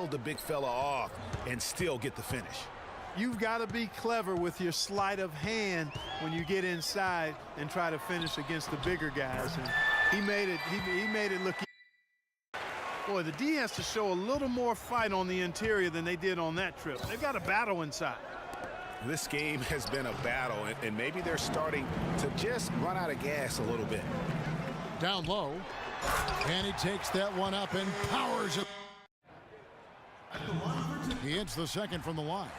peel the big fella off and still get the finish. You've got to be clever with your sleight of hand when you get inside and try to finish against the bigger guys. And he made it look easy. Boy, the D has to show a little more fight on the interior than they did on that trip. They've got a battle inside. This game has been a battle, and maybe they're starting to just run out of gas a little bit. Down low, and he takes that one up and powers it. He hits the second from the line.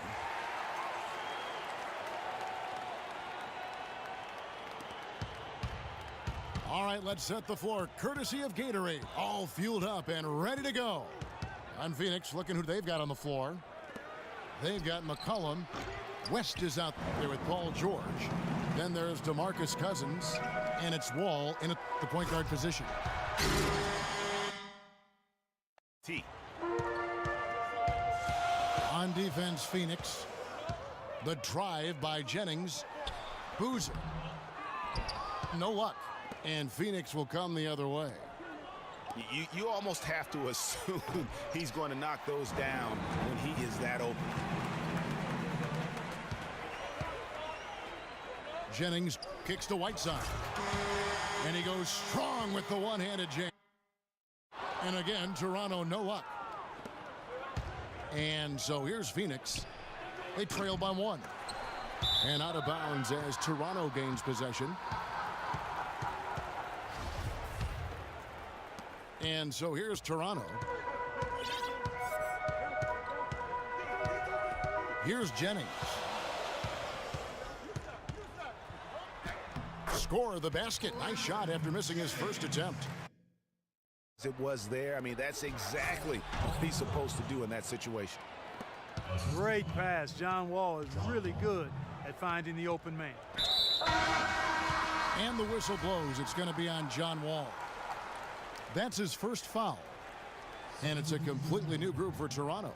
All right, let's set the floor courtesy of Gatorade. All fueled up and ready to go. On Phoenix, looking who they've got on the floor. They've got McCollum. West is out there with Paul George. Then there's DeMarcus Cousins, and it's Wall in the point guard position. On defense, Phoenix. The drive by Jennings. Boozer. No luck. And Phoenix will come the other way. You almost have to assume he's going to knock those down when he is that open. Jennings kicks to Whiteside. And he goes strong with the one-handed jam. And again, Toronto no luck. And so here's Phoenix. They trail by one. And out of bounds as Toronto gains possession. And so here's Toronto. Here's Jennings. Score the basket. Nice shot after missing his first attempt. It was there. I mean, that's exactly what he's supposed to do in that situation. Great pass. John Wall is really good at finding the open man. And the whistle blows. It's going to be on John Wall. That's his first foul. And it's a completely new group for Toronto.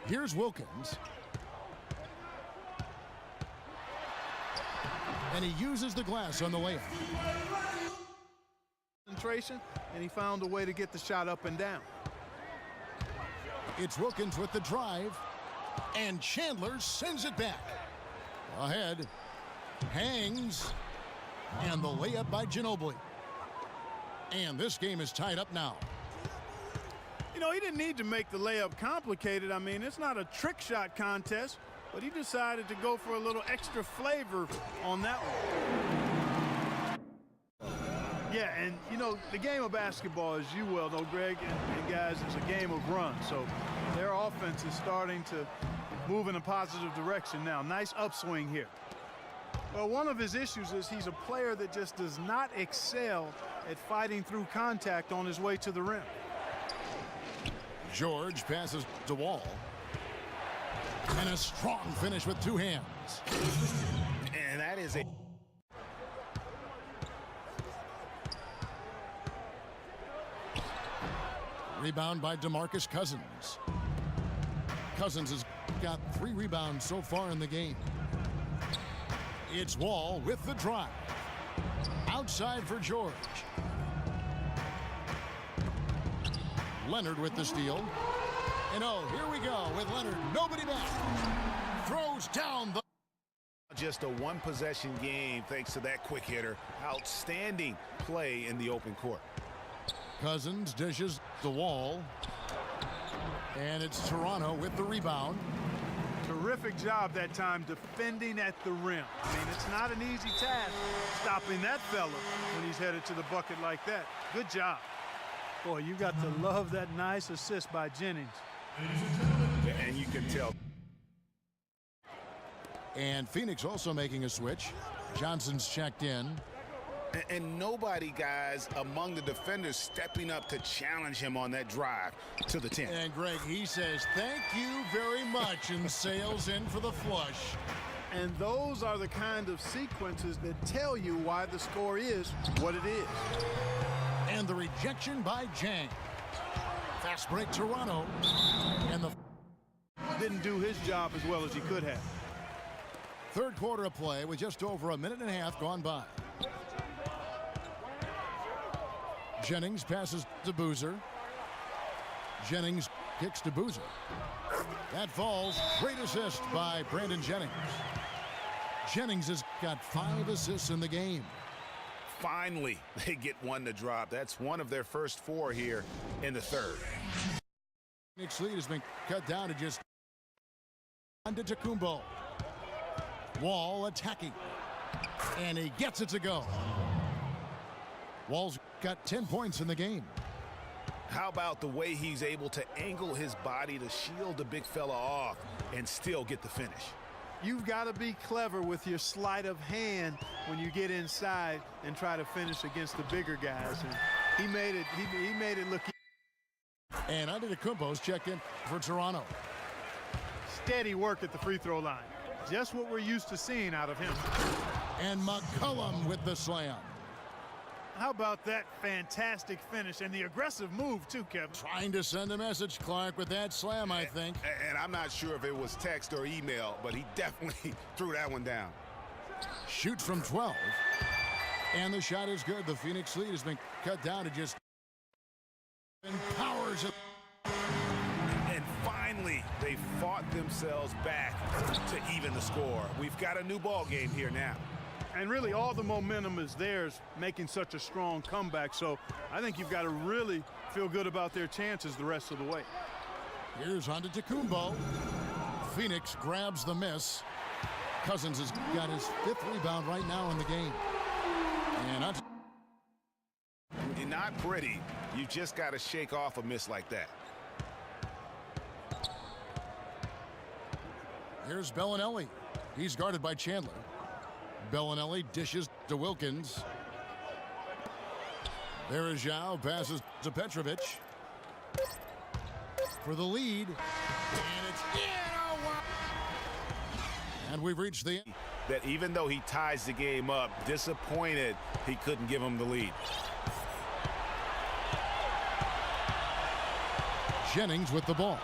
Here's Wilkins. And he uses the glass on the layup. Concentration, and he found a way to get the shot up and down. It's Wilkins with the drive. And Chandler sends it back. Ahead. Hangs. And the layup by Ginobili. And this game is tied up now. You know, he didn't need to make the layup complicated. I mean, it's not a trick shot contest, but he decided to go for a little extra flavor on that one. Yeah, and, you know, the game of basketball, as you well know, Greg, and guys, is a game of runs. So their offense is starting to move in a positive direction now. Nice upswing here. Well, one of his issues is he's a player that just does not excel at fighting through contact on his way to the rim. George passes to Wall. And a strong finish with two hands. And that is a... Rebound by DeMarcus Cousins. Cousins has got 3 rebounds so far in the game. It's Wall with the drive. Outside for George. Leonard with the steal. And oh, here we go with Leonard. Nobody back. Throws down the... Just a one-possession game thanks to that quick hitter. Outstanding play in the open court. Cousins dishes the Wall. And it's Toronto with the rebound. Terrific job that time defending at the rim. I mean, it's not an easy task stopping that fella when he's headed to the bucket like that. Good job. Boy, you got to love that nice assist by Jennings. And you can tell. And Phoenix also making a switch. Johnson's checked in. And nobody, guys, among the defenders stepping up to challenge him on that drive to the 10. And Greg, he says, thank you very much, and sails in for the flush. And those are the kind of sequences that tell you why the score is what it is. And the rejection by Jang. Fast break Toronto. And the... Didn't do his job as well as he could have. Third quarter of play with just over a minute and a half gone by. Jennings passes to Boozer. Jennings kicks to Boozer. That falls. Great assist by Brandon Jennings. Jennings has got 5 assists in the game. Finally, they get one to drop. That's one of their first 4 here in the third. Phoenix lead has been cut down to just Antetokounmpo. Wall attacking. And he gets it to go. Wall's got 10 points in the game. How about the way he's able to angle his body to shield the big fella off and still get the finish? You've got to be clever with your sleight of hand when you get inside and try to finish against the bigger guys. And he made it look. And Antetokounmpo's checked in for Toronto. Steady work at the free throw line. Just what we're used to seeing out of him. And McCollum with the slam. How about that fantastic finish and the aggressive move too, Kevin? Trying to send a message, Clark, with that slam, I think. And I'm not sure if it was text or email, but he definitely threw that one down. Shoots from 12. And the shot is good. The Phoenix lead has been cut down to just powers it. And finally, they fought themselves back to even the score. We've got a new ball game here now. And really all the momentum is theirs, making such a strong comeback. So I think you've got to really feel good about their chances the rest of the way. Here's Antetokounmpo. Phoenix grabs the miss. Cousins has got his 5th rebound right now in the game. And You're not pretty. You just got to shake off a miss like that. here's Bellinelli. He's guarded by Chandler. Bellinelli dishes to Wilkins. There is Zhao, passes to Petrovic for the lead. And it's in. Oh, wow. And we've reached the end. That even though he ties the game up, disappointed he couldn't give him the lead. Jennings with the ball.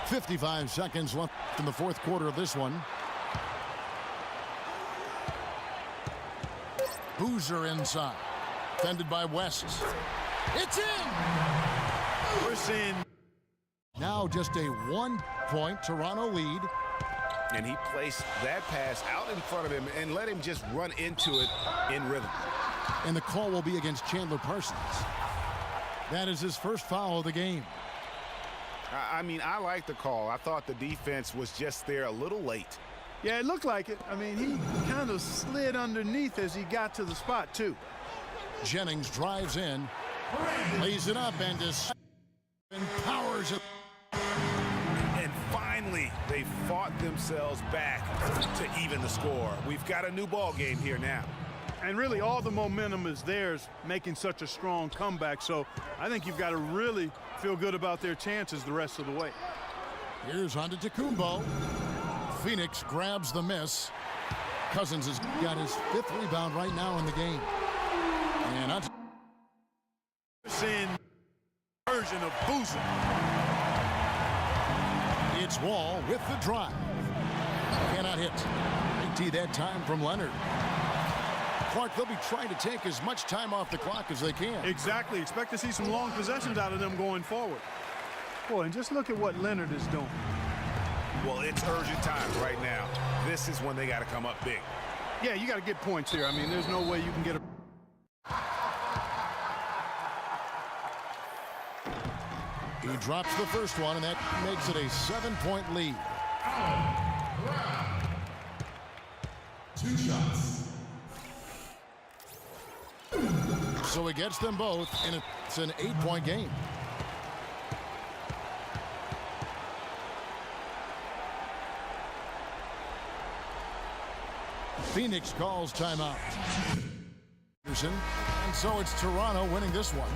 .55 seconds left in the fourth quarter of this one. Boozer inside. Defended by West. It's in! We're seeing now just a 1-point Toronto lead. And he placed that pass out in front of him and let him just run into it in rhythm. And the call will be against Chandler Parsons. That is his first foul of the game. I mean, I like the call. I thought the defense was just there a little late. Yeah, it looked like it. I mean, he kind of slid underneath as he got to the spot, too. Jennings drives in, lays it up, and powers it. And finally, they fought themselves back to even the score. We've got a new ball game here now. And really all the momentum is theirs, making such a strong comeback. So I think you've got to really feel good about their chances the rest of the way. Here's Antetokounmpo. Phoenix grabs the miss. Cousins has got his 5th rebound right now in the game. And we're seeing version of Boozer. It's Wall with the drive. Cannot hit. Big T that time from Leonard. Clark, they'll be trying to take as much time off the clock as they can. Exactly. Expect to see some long possessions out of them going forward. Boy, and just look at what Leonard is doing. Well, it's urgent times right now. This is when they got to come up big. Yeah, you got to get points here. I mean, there's no way you can get a... He drops the first one, and that makes it a 7-point lead. 2 shots. So he gets them both, and it's an 8-point game. Phoenix calls timeout. And so it's Toronto winning this one.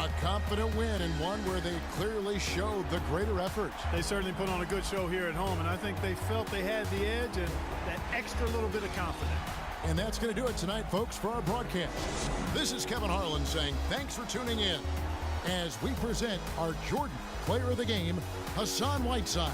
A confident win, and one where they clearly showed the greater effort. They certainly put on a good show here at home, and I think they felt they had the edge and that extra little bit of confidence. And that's going to do it tonight, folks, for our broadcast. This is Kevin Harlan saying thanks for tuning in as we present our Jordan Player of the Game, Hassan Whiteside.